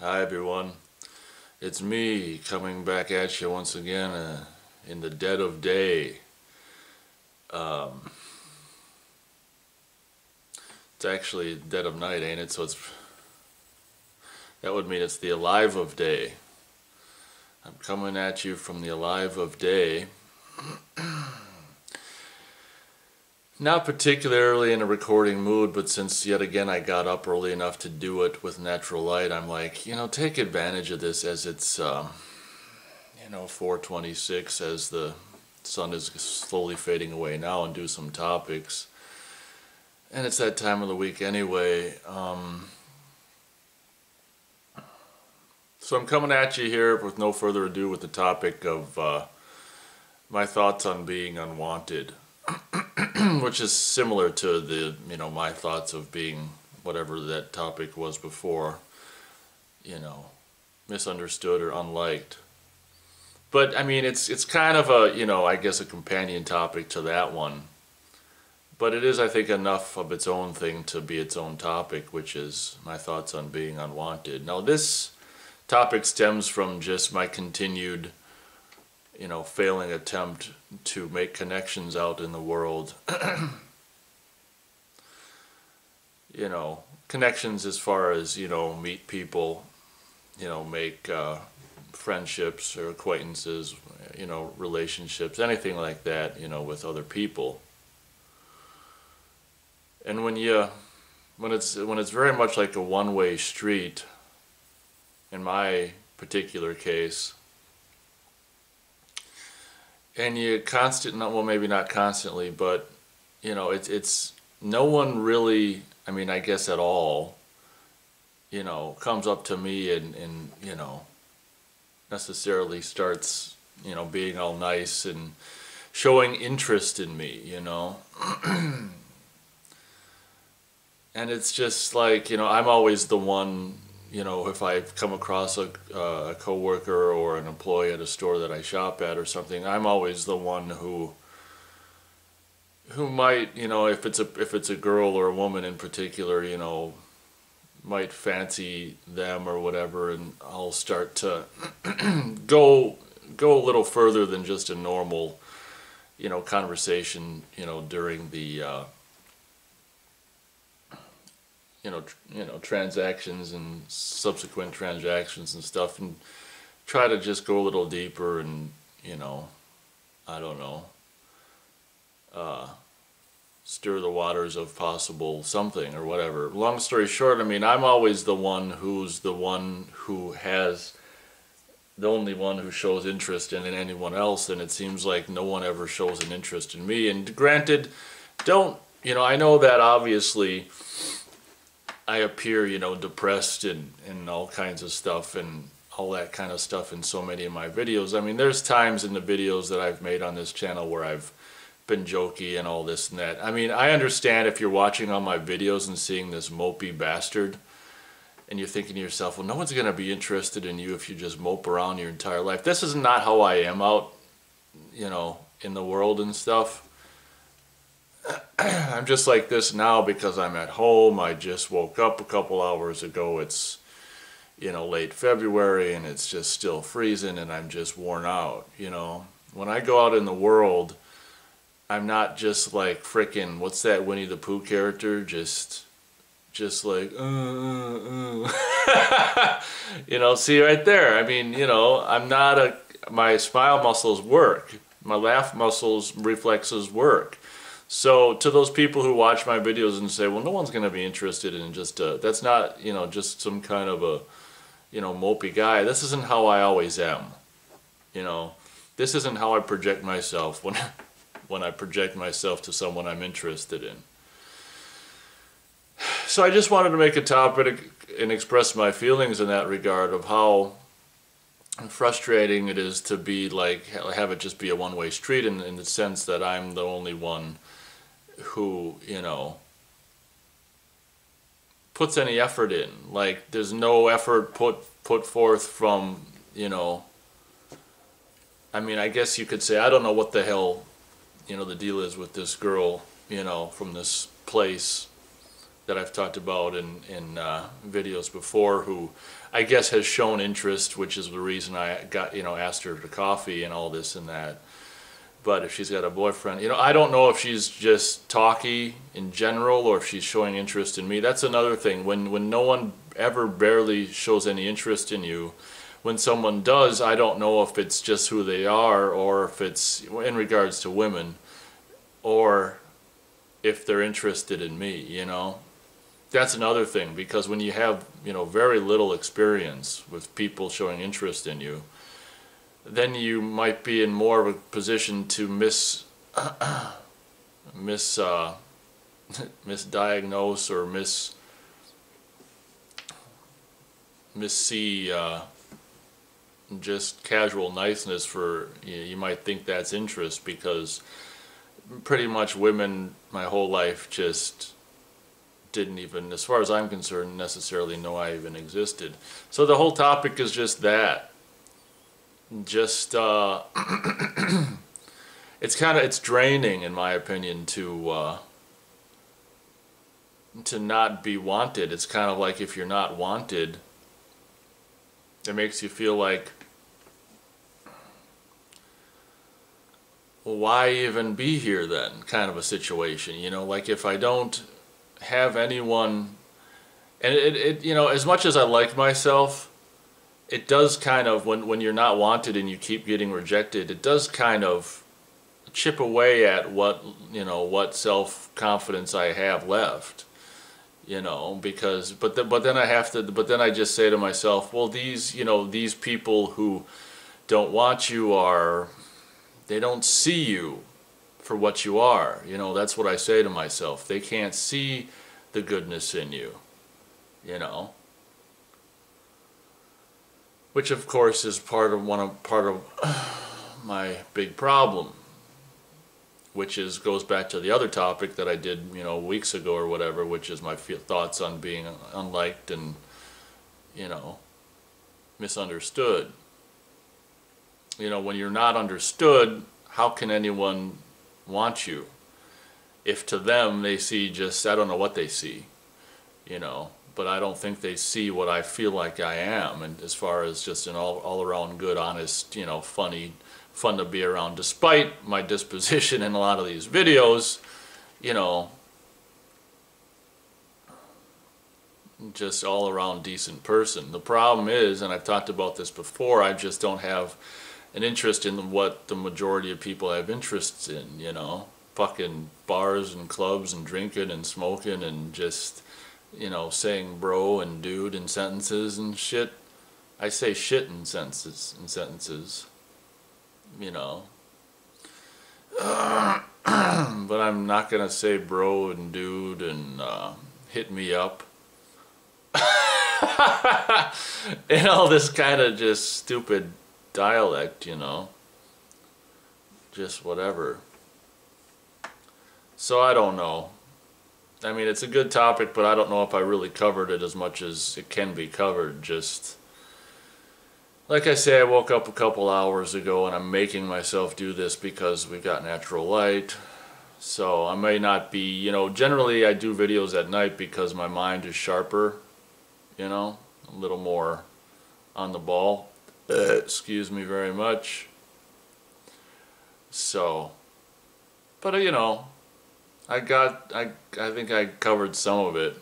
Hi everyone, it's me coming back at you once again in the dead of day. Um, it's actually dead of night, ain't it? So that would mean it's the alive of day. I'm coming at you from the alive of day. Not particularly in a recording mood, but since yet again I got up early enough to do it with natural light, I'm like, take advantage of this as it's 4:26 as the sun is slowly fading away now, and do some topics. And it's that time of the week anyway. So I'm coming at you here with no further ado with the topic of my thoughts on being unwanted, which is similar to the, my thoughts of being whatever that topic was before, misunderstood or unliked. But I mean, it's kind of a, I guess a companion topic to that one. But it is, I think, enough of its own thing to be its own topic, which is my thoughts on being unwanted. Now, this topic stems from just my continued, failing attempt to make connections out in the world. Connections as far as, meet people, make friendships or acquaintances, relationships, anything like that, with other people. And when it's very much like a one-way street, in my particular case, and you well, maybe not constantly, but it's no one really, I mean, I guess at all, comes up to me and necessarily starts, being all nice and showing interest in me, And it's just like, I'm always the one, if I come across a coworker or an employee at a store that I shop at or something, I'm always the one who might, if it's a girl or a woman in particular, might fancy them or whatever, and I'll start to go a little further than just a normal, conversation, during the transactions and subsequent transactions and stuff, and try to just go a little deeper and, I don't know, stir the waters of possible something or whatever. Long story short, I mean, I'm always the only one who shows interest in anyone else, and it seems like no one ever shows an interest in me. And granted, I know that obviously I appear, depressed and all kinds of stuff and all that kind of stuff in so many of my videos. I mean, there's times in the videos that I've made on this channel where I've been jokey and all this and that. I mean, I understand if you're watching all my videos and seeing this mopey bastard and you're thinking to yourself, well, no one's going to be interested in you if you just mope around your entire life. This is not how I am out, in the world and stuff. I'm just like this now because I'm at home. I just woke up a couple hours ago. It's, late February and it's just still freezing and I'm just worn out, When I go out in the world, I'm not just like frickin', what's that Winnie the Pooh character? Just like, see right there. I mean, I'm not my smile muscles work. My laugh muscles, reflexes work. So to those people who watch my videos and say, well, no one's going to be interested in just, that's not, just some kind of a, mopey guy. This isn't how I always am. This isn't how I project myself when I project myself to someone I'm interested in. So I just wanted to make a topic and express my feelings in that regard of how frustrating it is to be like, have it just be a one-way street in the sense that I'm the only one who, puts any effort in. Like, there's no effort put forth from, I mean, I guess you could say, I don't know what the hell, the deal is with this girl, from this place that I've talked about in videos before, who I guess has shown interest, which is the reason I got, asked her to coffee and all this and that. But if she's got a boyfriend, I don't know if she's just talky in general or if she's showing interest in me. That's another thing. When no one ever barely shows any interest in you, when someone does, I don't know if it's just who they are or if it's in regards to women or if they're interested in me, That's another thing, because when you have, very little experience with people showing interest in you, then you might be in more of a position to misdiagnose or missee just casual niceness for, you might think that's interest, because pretty much women my whole life just didn't even, as far as I'm concerned, necessarily know I even existed. So the whole topic is just that. Just it's draining, in my opinion, to not be wanted. It's kind of like, if you're not wanted, it makes you feel like, well, why even be here then, kind of a situation, like if I don't have anyone, and it as much as I like myself, it does kind of, when you're not wanted and you keep getting rejected, it does kind of chip away at what self-confidence I have left, because, but then I just say to myself, well, these people who don't want you they don't see you for what you are, that's what I say to myself. They can't see the goodness in you, which of course is part of my big problem, which goes back to the other topic that I did, weeks ago or whatever, which is my thoughts on being unliked and, misunderstood. When you're not understood, how can anyone want you? If to them they see just, I don't know what they see, but I don't think they see what I feel like I am, and as far as just an all around good, honest, fun to be around, despite my disposition in a lot of these videos, just all around decent person. The problem is, and I've talked about this before, I just don't have an interest in what the majority of people have interests in, fucking bars and clubs and drinking and smoking and just, saying bro and dude in sentences and shit. I say shit in sentences, but I'm not gonna say bro and dude and hit me up. And all this kind of just stupid dialect, just whatever. So I don't know. I mean, it's a good topic, but I don't know if I really covered it as much as it can be covered. Just like I say, I woke up a couple hours ago and I'm making myself do this because we've got natural light. So I may not be, generally I do videos at night because my mind is sharper, a little more on the ball. Excuse me very much. So, but I think I covered some of it.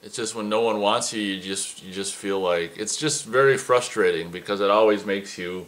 It's just when no one wants you, you just feel like, it's just very frustrating because it always makes you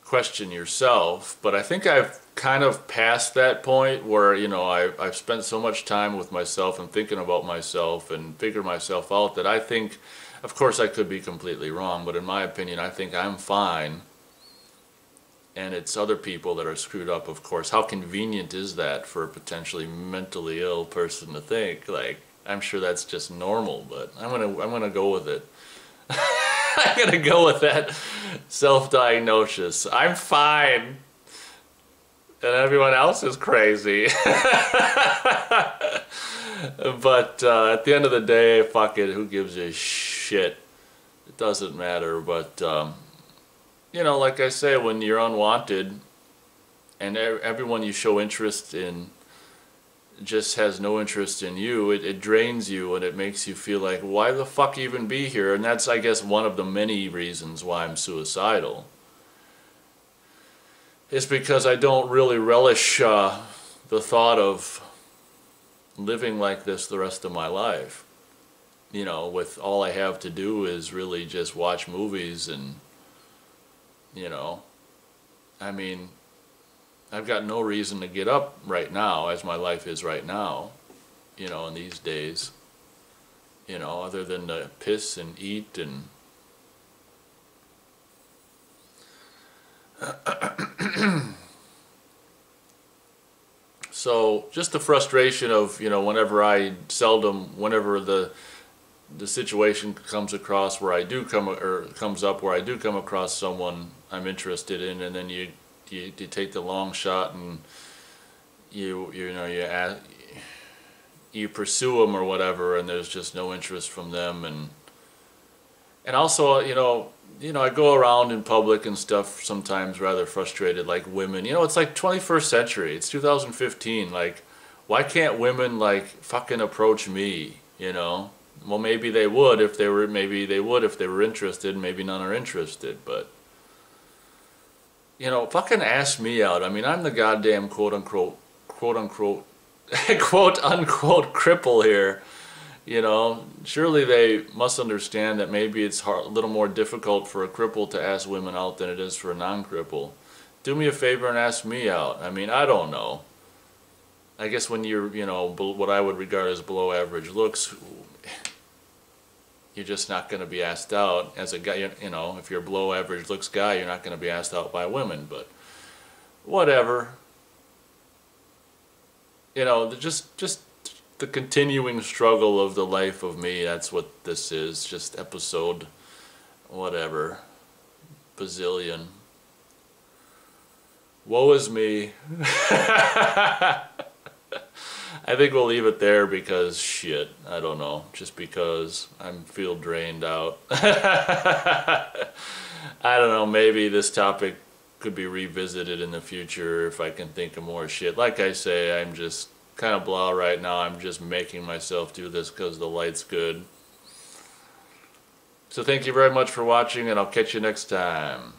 question yourself. But I think I've kind of passed that point where, I've spent so much time with myself and thinking about myself and figuring myself out that I think, of course I could be completely wrong, but in my opinion I think I'm fine. And it's other people that are screwed up, of course. How convenient is that for a potentially mentally ill person to think? Like, I'm sure that's just normal, but I'm gonna go with it. I'm gonna go with that self-diagnosis. I'm fine, and everyone else is crazy. But at the end of the day, fuck it. Who gives a shit? It doesn't matter. But like I say, when you're unwanted, and everyone you show interest in just has no interest in you, it drains you, and it makes you feel like, why the fuck even be here? And that's, I guess, one of the many reasons why I'm suicidal. It's because I don't really relish the thought of living like this the rest of my life. You know, with all I have to do is really just watch movies and, you know, I mean, I've got no reason to get up right now as my life is right now, you know, in these days, you know, other than to piss and eat and so just the frustration of, you know, whenever the situation comes across where I do come, or comes up where I do come across someone I'm interested in, and then you take the long shot and you pursue them or whatever, and there's just no interest from them, and also, I go around in public and stuff sometimes rather frustrated, like women. You know, it's like 21st century. It's 2015. Like, why can't women, like, fucking approach me, you know? Well, maybe they would if they were interested. Maybe none are interested, but, you know, fucking ask me out. I mean, I'm the goddamn quote-unquote quote-unquote cripple here. You know, surely they must understand that maybe it's a little more difficult for a cripple to ask women out than it is for a non-cripple. Do me a favor and ask me out. I mean, I don't know. I guess when you're, you know, what I would regard as below average looks, you're just not going to be asked out. As a guy, you know, if you're a below average looks guy, you're not going to be asked out by women, but whatever. You know, just the continuing struggle of the life of me. That's what this is. Just episode whatever bazillion. Woe is me. I think we'll leave it there because shit, I don't know, just because I feel drained out. I don't know, maybe this topic could be revisited in the future if I can think of more shit. Like I say, I'm just kind of blah right now. I'm just making myself do this because the light's good. So thank you very much for watching, and I'll catch you next time.